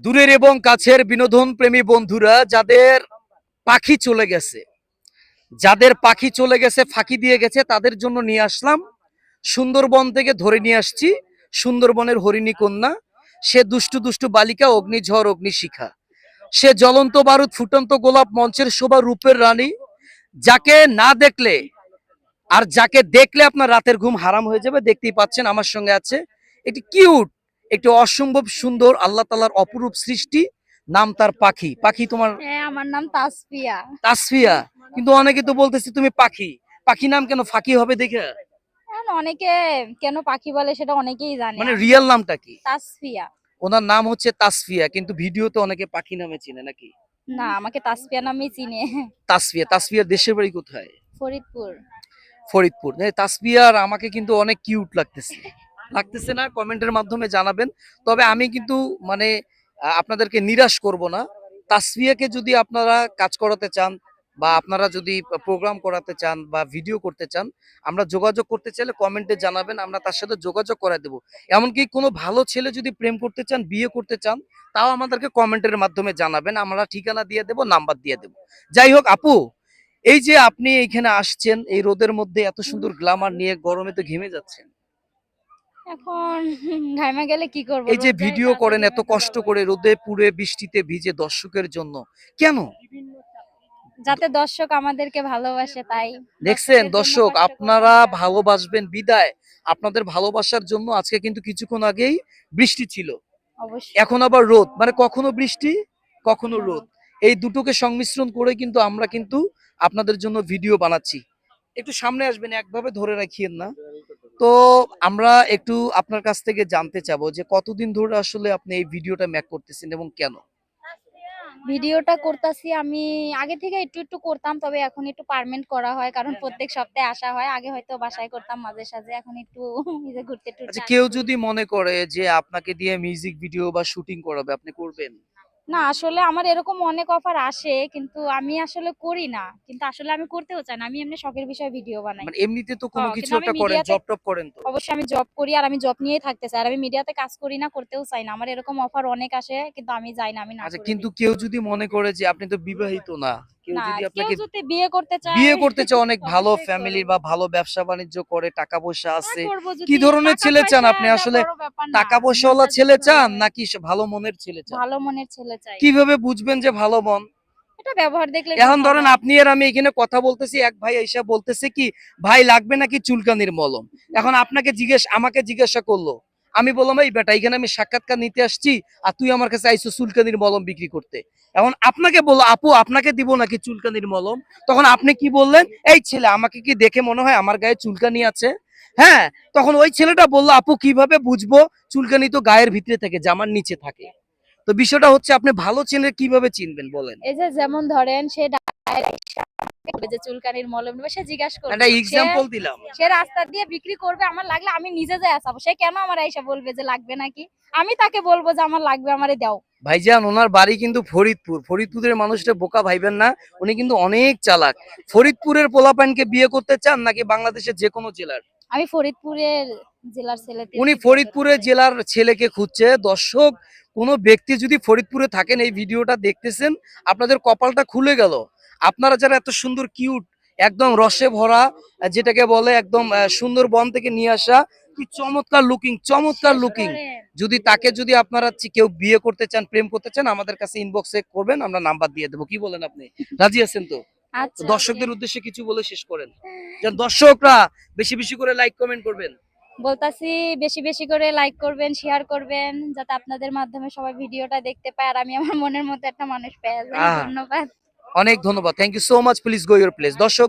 দূরের এবং কাছের বিনোদন প্রেমী বন্ধুরা যাদের পাখি চলে গেছে ফাঁকি দিয়ে গেছে তাদের জন্য নিয়ে আসলাম। সুন্দরবন থেকে ধরে নিয়ে আসছি সুন্দরবনের হরিণী কন্যা। সে দুষ্টু দুষ্টু বালিকা, অগ্নিঝড় অগ্নিশিখা। সে জ্বলন্ত বারুদ, ফুটন্ত গোলাপ, মঞ্চের শোভা, রূপের রানী। যাকে না দেখলে আর যাকে দেখলে আপনার রাতের ঘুম হারাম হয়ে যাবে। দেখতেই পাচ্ছেন আমার সঙ্গে আছে একটি কিউট, একটি অসম্ভব সুন্দর আল্লাহ তাআলার অপরূপ সৃষ্টি। নাম তার পাখি। পাখি তোমার? হ্যাঁ, আমার নাম তাসফিয়া। তাসফিয়া। কিন্তু অনেকে তো বলতেছে তুমি পাখি। পাখি নাম কেন ফাঁকি হবে দেখে? এখন অনেকে কেন পাখি বলে সেটা অনেকেই জানে। মানে রিয়েল নামটা কি? তাসফিয়া। ওনার নাম হচ্ছে তাসফিয়া, কিন্তু ভিডিওতে অনেকে পাখি নামে চিনে নাকি? না, আমাকে তাসফিয়া নামেই চিনে। তাসফিয়া। তাসফিয়ার দেশের বাড়ি কোথায়? ফরিদপুর। ফরিদপুর। তাসফিয়ার আমাকে কিন্তু অনেক কিউট লাগতেছে। লাগতেছে না? কমেন্টের মাধ্যমে জানাবেন। তবে আমি কিন্তু মানে আপনাদেরকে নিরাশ করব না। তাসফিয়াকে যদি আপনারা কাজ করাতে চান বা আপনারা যদি প্রোগ্রাম করাতে চান বা ভিডিও করতে চান, আমরা যোগাযোগ করতে চাইলে কমেন্টে জানাবেন। আমরা তার সাথে যোগাযোগ করায় দেব। এমনকি কোনো ভালো ছেলে যদি প্রেম করতে চান, বিয়ে করতে চান, তাও আমাদেরকে কমেন্টের মাধ্যমে জানাবেন। আমরা ঠিকানা দিয়ে দেব, নাম্বার দিয়ে দেব। যাই হোক আপু, এই যে আপনি এইখানে আসছেন এই রোদের মধ্যে এত সুন্দর গ্ল্যামার নিয়ে, গরমে তো ঘেমে যাচ্ছেন। এখন ঘাইমা গেলে কি করব? এই যে রোদ যায় ভিডিও তাতে করেন এত ঘেমে তো কষ্ট যাবই। করে রোদে পুড়ে বৃষ্টিতে ভিজে দর্শকের জন্য, কেন? যাতে দর্শক আমাদেরকে ভালোবাসে তাই। দেখছেন দর্শকের জন্য দর্শক, কষ্ট করতে আপনারা হয়। ভালোবাসবেন বিদায়, আপনাদের ভালোবাসার জন্য আজকে কিন্তু কিছুক্ষণ আগেই বৃষ্টি ছিল, অবশ্যই। এখন আবার রোদ। মানে কখনো বৃষ্টি কখনো রোদ, এই দুটোকে সংমিশ্রণ করে কিন্তু আমরা কিন্তু আপনাদের জন্য ভিডিও বানাচ্ছি। একটু সামনে আসবেন, একভাবে ধরে রাখিয়েন না তো। আমরা একটু আপনার কাছ থেকে জানতে চাবো যে কতদিন ধরে আসলে আপনি এই ভিডিওটা মেক করতেছেন এবং কেন? ভিডিওটা করতাছি আমি আগে থেকে একটু একটু করতাম, তবে এখন একটু পার্মানেন্ট করা হয় কারণ প্রত্যেক সপ্তাহে আসা হয়। আগে হয়তো বাসায় করতাম মাঝে সাঝে, এখন একটু নিজে ঘুরতে আচ্ছা, টুরতে কেউ আসছি। যদি মনে করে যে আপনাকে দিয়ে মিউজিক ভিডিও বা শুটিং করাবে, আপনি করবেন? না, আসলে আমার এরকম অনেক অফার আসে, কিন্তু আমি আসলে করি না। কিন্তু আসলে আমি করতেও চাই না। আমি এমনি শখের বিষয়ে ভিডিও বানাই। মানে এমনিতে তো কোনো কিছু কিন্তু আমি একটা করেন, মিডিয়াতে জব টপ করেন তো? অবশ্যই আমি জব করি আর আমি জব নিয়েই থাকতে চাই। আর আমি মিডিয়াতে কাজ করি না, করতেও চাই না। আমার এরকম অফার অনেক আসে কিন্তু আমি যাই না, আমি না আচ্ছা, করে কিন্তু দেই। কেউ যদি মনে করে যে আপনি তো বিবাহিত না, কেউ না, যদি কেউ আপনাকে যদি বিয়ে করতে চায় বিয়ে করতে চায়, অনেক ভালো অবশ্যই ফ্যামিলির করব। বা ভালো ব্যবসা বাণিজ্য করে, টাকা পয়সা তা আছে, করব কি যদি ধরনের টাকা ছেলে চান আপনি পয়সাটা আসলে? বড় ব্যাপার না। টাকা পয়সাওয়ালা মনটা যদি ছেলে ভালো চান হয়। নাকি ভালো মনের ছেলে চান? ভালো মনের ছেলে চাই। কিভাবে বুঝবেন যে ভালো মন? এটা ব্যবহার দেখলেই এখন বোঝা ধরেন যায়। আপনি আর আমি এখানে কথা বলতেছি, এক ভাই এসে বলতেছে কি, ভাই লাগবে নাকি চুলকানির মলম? এখন আমাকে জিজ্ঞাসা করলো, আমি বললাম এই বেটা, এখানে আমি সাক্ষাৎকার নিতে আসছি আর তুই আমার কাছে আইসো চুলকানির মলম বিক্রি করতে। এখন আপনাকে বললো আপু আপনাকে দিব নাকি চুলকানির মলম, তখন আপনি কি বললেন, এই ছেলে আমাকে কি দেখে মনে হয় আমার গায়ে চুলকানি আছে? হ্যাঁ, তখন ওই ছেলেটা বললো আপু কিভাবে বুঝবো, চুলকানি তো গায়ের ভিতরে থাকে, জামার নিচে থাকে। তো বিষয়টা হচ্ছে আপনি ভালো ছেলে কিভাবে চিনবেন বলেন? এই যে যেমন ধরেন সে বলবে যে চুলকানির মলম নেবে, সে জিজ্ঞাসা একটা করবে। সে এক্সাম্পল দিলাম। সে রাস্তা দিয়ে বিক্রি করবে, আমার লাগলে আমি নিজে যাই আসাবো। সে কেন আমার আইসা বলবে যে লাগবে নাকি? আমি তাকে বলবো যে আমার লাগবে, আমারে দাও। ভাইজান ওনার বাড়ি কিন্তু ফরিদপুর। ফরিদপুরের মানুষটা বোকা ভাইবেন না, উনি কিন্তু অনেক চালাক। ফরিদপুরের পোলাপানকে বিয়ে করতে চান নাকি বাংলাদেশের যে কোনো জেলার? আমি ফরিদপুরের জেলার উনি ছেলেদেরকে বিয়ে করতে ফরিদপুরের চাই। জেলার ছেলেকে খুঁজছে। দর্শক, কোনো ব্যক্তি যদি ফরিদপুরে থাকেন, এই ভিডিওটা দেখতেছেন, আপনাদের কপালটা খুলে গেল। আপনারা যারা এত সুন্দর কিউট, একদম রসে ভরা, যেটাকে বলে একদম সুন্দরবন থেকে নিয়ে আসা, কি চমৎকার লুকিং, চমৎকার শেষ লুকিং, করেন। যদি আপনারা কেউ বিয়ে করতে চান, প্রেম করতে চান, আমাদের কাছে ইনবক্সে করবেন, আমরা নাম্বার দিয়ে দেবো। কি বলেন আপনি? রাজি আছেন তো? তো আচ্ছা, ওকে। দর্শকদের উদ্দেশ্যে কিছু বলে শেষ করেন, যেন দর্শকরা বেশি বেশি করে লাইক কমেন্ট করবেন। বলতাছি বেশি বেশি করে লাইক করবেন, শেয়ার করবেন, যাতে আপনাদের মাধ্যমে সবাই ভিডিওটা দেখতে পায় আর আমি আমার মনের মতো একটা মানুষ পেয়ে যাই। আহ ধন্যবাদ। অনেক ধন্যবাদ, thank you so much, please go your place. দর্শক,